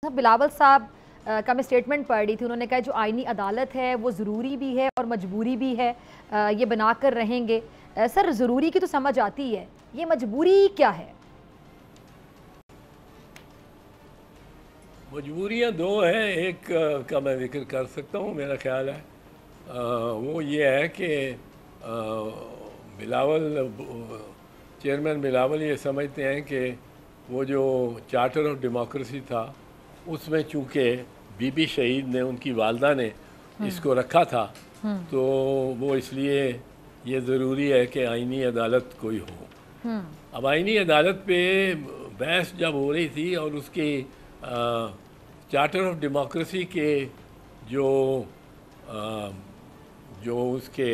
بلاول صاحب کا میں سٹیٹمنٹ پڑھ رہی تھی، انہوں نے کہا جو آئینی عدالت ہے وہ ضروری بھی ہے اور مجبوری بھی ہے، یہ بنا کر رہیں گے۔ سر ضروری کی تو سمجھ آتی ہے، یہ مجبوری کیا ہے؟ مجبوریاں دو ہیں، ایک کا میں ذکر کر سکتا ہوں، میرا خیال ہے وہ یہ ہے کہ بلاول چیئرمین بلاول یہ سمجھتے ہیں کہ وہ جو چارٹر آف ڈیموکریسی تھا اس میں چونکہ بی بی شہید نے، ان کی والدہ نے اس کو رکھا تھا، تو وہ اس لیے یہ ضروری ہے کہ آئینی عدالت کوئی ہو۔ اب آئینی عدالت پہ بحث جب ہو رہی تھی اور اس کی چارٹر آف ڈیموکریسی کے جو اس کے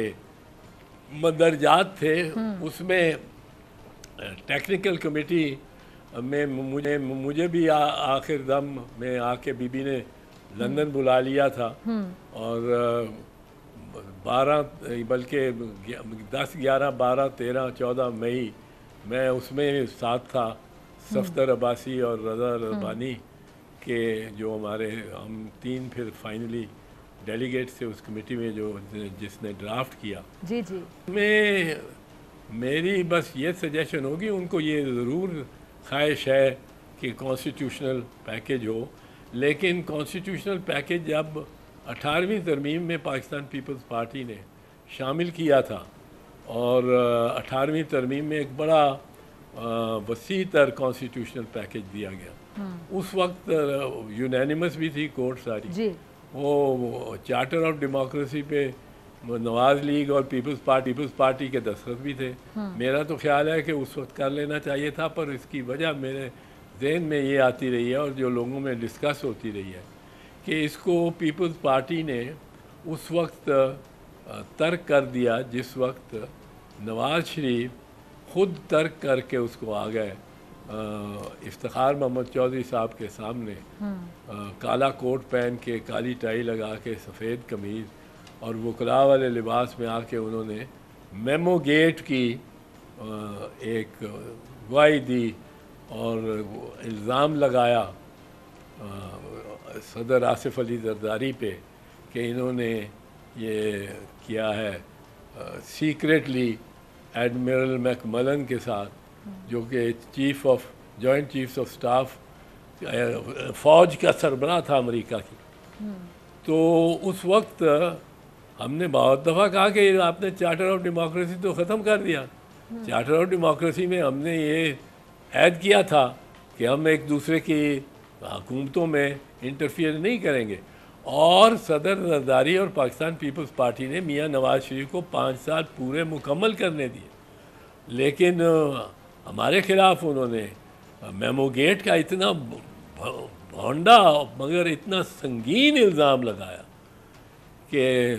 مندرجات تھے اس میں ٹیکنیکل کمیٹی میں مجھے بھی آخر دم میں آ کے بی بی نے لندن بلا لیا تھا، اور 12 بلکہ 10 11 12 13 14 مئی میں اس میں ساتھ تھا، صفدر عباسی اور رضا ربانی کے، جو ہم 3 پھر فائنلی ڈیلیگیٹ سے اس کمیٹی میں جس نے ڈرافٹ کیا۔ جی میں میری بس یہ سجیشن ہوگی، ان کو یہ ضرور خواہش ہے کہ کانسٹیٹیوشنل پیکیج ہو، لیکن کانسٹیٹیوشنل پیکیج جب 18ویں ترمیم میں پاکستان پیپلز پارٹی نے شامل کیا تھا، اور 18ویں ترمیم میں ایک بڑا وسیع تر کانسٹیٹیوشنل پیکیج دیا گیا، اس وقت یونینیمس بھی تھی کورٹ ساری، وہ چارٹر آف ڈیموکریسی پہ نواز لیگ اور پیپلز پارٹی کے دستخط بھی تھے۔ میرا تو خیال ہے کہ اس وقت کر لینا چاہیے تھا، پر اس کی وجہ میرے ذہن میں یہ آتی رہی ہے اور جو لوگوں میں ڈسکس ہوتی رہی ہے کہ اس کو پیپلز پارٹی نے اس وقت ترک کر دیا جس وقت نواز شریف خود ترک کر کے اس کو آ گئے افتخار محمد چودھری صاحب کے سامنے، کالا کوٹ پہن کے، کالی ٹائی لگا کے، سفید قمیض اور وکلاء والے لباس میں آ کے انہوں نے میمو گیٹ کی ایک گواہی دی اور الزام لگایا صدر آصف علی زرداری پہ کہ انہوں نے یہ کیا ہے سیکریٹلی ایڈمرل میک ملن کے ساتھ، جو کہ جوائنٹ چیفز آف سٹاف فوج کا سربراہ تھا امریکہ کی۔ تو اس وقت ہم نے بہت دفعہ کہا کہ آپ نے چارٹر آف ڈیموکریسی تو ختم کر دیا۔ چارٹر آف ڈیموکریسی میں ہم نے یہ عہد کیا تھا کہ ہم ایک دوسرے کی حکومتوں میں انٹرفیئر نہیں کریں گے، اور صدر زرداری اور پاکستان پیپلز پارٹی نے میاں نواز شریف کو 5 سال پورے مکمل کرنے دیے، لیکن ہمارے خلاف انہوں نے میمو گیٹ کا اتنا بھونڈا مگر اتنا سنگین الزام لگایا کہ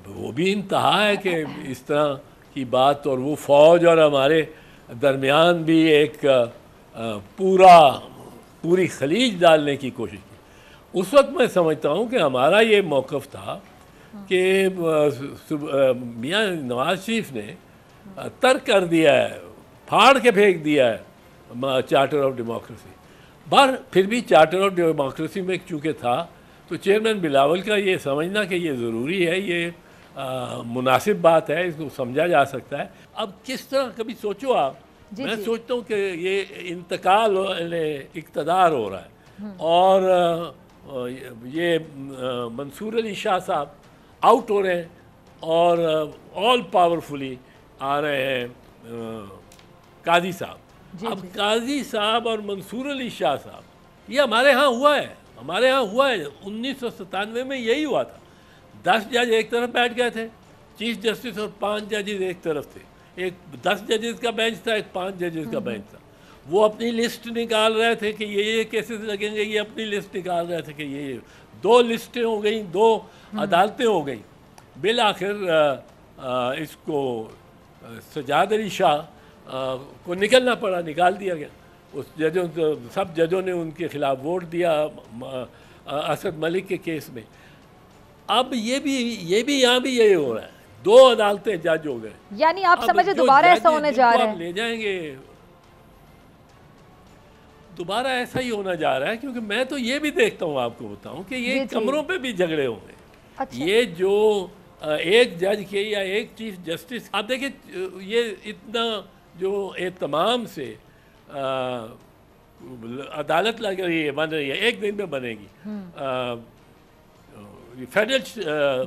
وہ بھی انتہا ہے کہ اس طرح کی بات، اور وہ فوج اور ہمارے درمیان بھی ایک پوری خلیج ڈالنے کی کوشش کی۔ اس وقت میں سمجھتا ہوں کہ ہمارا یہ موقف تھا کہ میاں نواز شریف نے ترک کر دیا ہے، پھاڑ کے پھینک دیا ہے چارٹر آف ڈیموکریسی، پھر بھی چارٹر آف ڈیموکریسی میں چونکہ تھا تو چیئرمین بلاول کا یہ سمجھنا کہ یہ ضروری ہے، یہ مناسب بات ہے، اس کو سمجھا جا سکتا ہے۔ اب کس طرح کبھی سوچو آپ، میں سوچتا ہوں کہ یہ انتقال اقتدار ہو رہا ہے، اور یہ منصور علی شاہ صاحب آؤٹ ہو رہے ہیں اور آل پاورفلی آ رہے ہیں قاضی صاحب۔ اب قاضی صاحب اور منصور علی شاہ صاحب، یہ ہمارے ہاں ہوا ہے، 1997 میں یہی ہوا تھا۔ 10 جج ایک طرف بیٹھ گئے تھے، چیف جسٹس، اور 5 ججز ایک طرف تھے، ایک 10 ججز کا بینچ تھا، ایک 5 ججز کا بینچ تھا۔ وہ اپنی لسٹ نکال رہے تھے کہ یہ کیسز لگیں گے، یہ اپنی لسٹ نکال رہے تھے کہ یہ 2 لسٹیں ہو گئیں، 2 عدالتیں ہو گئیں۔ بالآخر اس کو سجاد علی شاہ کو نکلنا پڑا، نکال دیا گیا۔ سب ججوں نے ان کے خلاف ووٹ دیا اسد ملک کے کیس میں۔ اب یہ بھی یہاں بھی یہی ہو رہا ہے، 2 عدالتیں جج ہو گئے، یعنی آپ سمجھے دوبارہ ایسا ہونے جا رہا ہے؟ لے جائیں گے دوبارہ ایسا ہی ہونا جا رہا ہے، کیونکہ میں تو یہ بھی دیکھتا ہوں، آپ کو بتاؤں کہ یہ کمروں پہ بھی جھگڑے ہوں گے. یہ جو ایک جج کے یا ایک چیف جسٹس، آپ دیکھیں یہ اتنا جو اہتمام سے عدالت لگ رہی ہے، بن رہی ہے، ایک دن میں بنے گی فیڈرل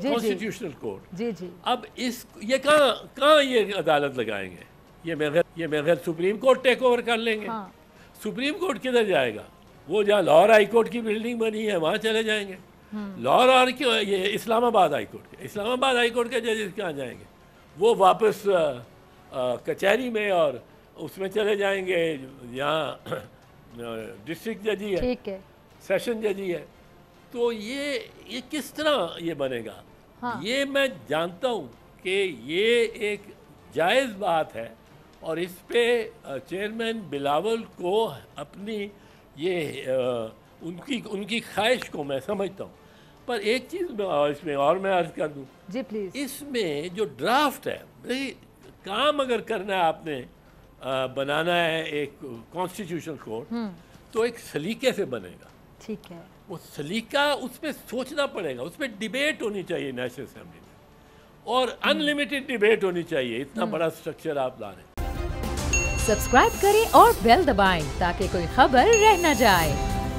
کانسٹیٹیوشنل کورٹ. اب یہ کہاں یہ عدالت لگائیں گے؟ یہ میرے خیال سپریم کورٹ ٹیک اوور کر لیں گے. سپریم کورٹ کدھر جائے گا؟ وہ جہاں لاہور ہائی کورٹ کی بلڈنگ بنی ہے وہاں چلے جائیں گے. لاہور یہ اسلام آباد ہائی کورٹ کے ججز کہاں جائیں گے؟ وہ واپس کچہری میں اور اس میں چلے جائیں گے یہاں ڈسٹرکٹ ججی ہے، سیشن ججی ہے. تو یہ کس طرح یہ بنے گا؟ یہ میں جانتا ہوں کہ یہ ایک جائز بات ہے، اور اس پہ چیئرمین بلاول کو اپنی یہ ان کی خواہش کو میں سمجھتا ہوں. پر ایک چیز اس میں اور میں عرض کر دوں، جی پلیز. اس میں جو ڈرافٹ ہے، کام اگر کرنا ہے آپ نے، بنانا ہے ایک کانسٹیٹیوشنل کورٹ، تو ایک سلیقے سے بنے گا. ٹھیک ہے. وہ سلیقہ اس پہ سوچنا پڑے گا، اس پہ ڈیبیٹ ہونی چاہیے نیشنل اسمبلی میں، اور ان لمیٹڈ ڈیبیٹ ہونی چاہیے. اتنا بڑا سٹرکچر آپ لا رہے ہیں. سبسکرائب کریں اور بیل دبائیں تاکہ کوئی خبر رہ نہ جائے.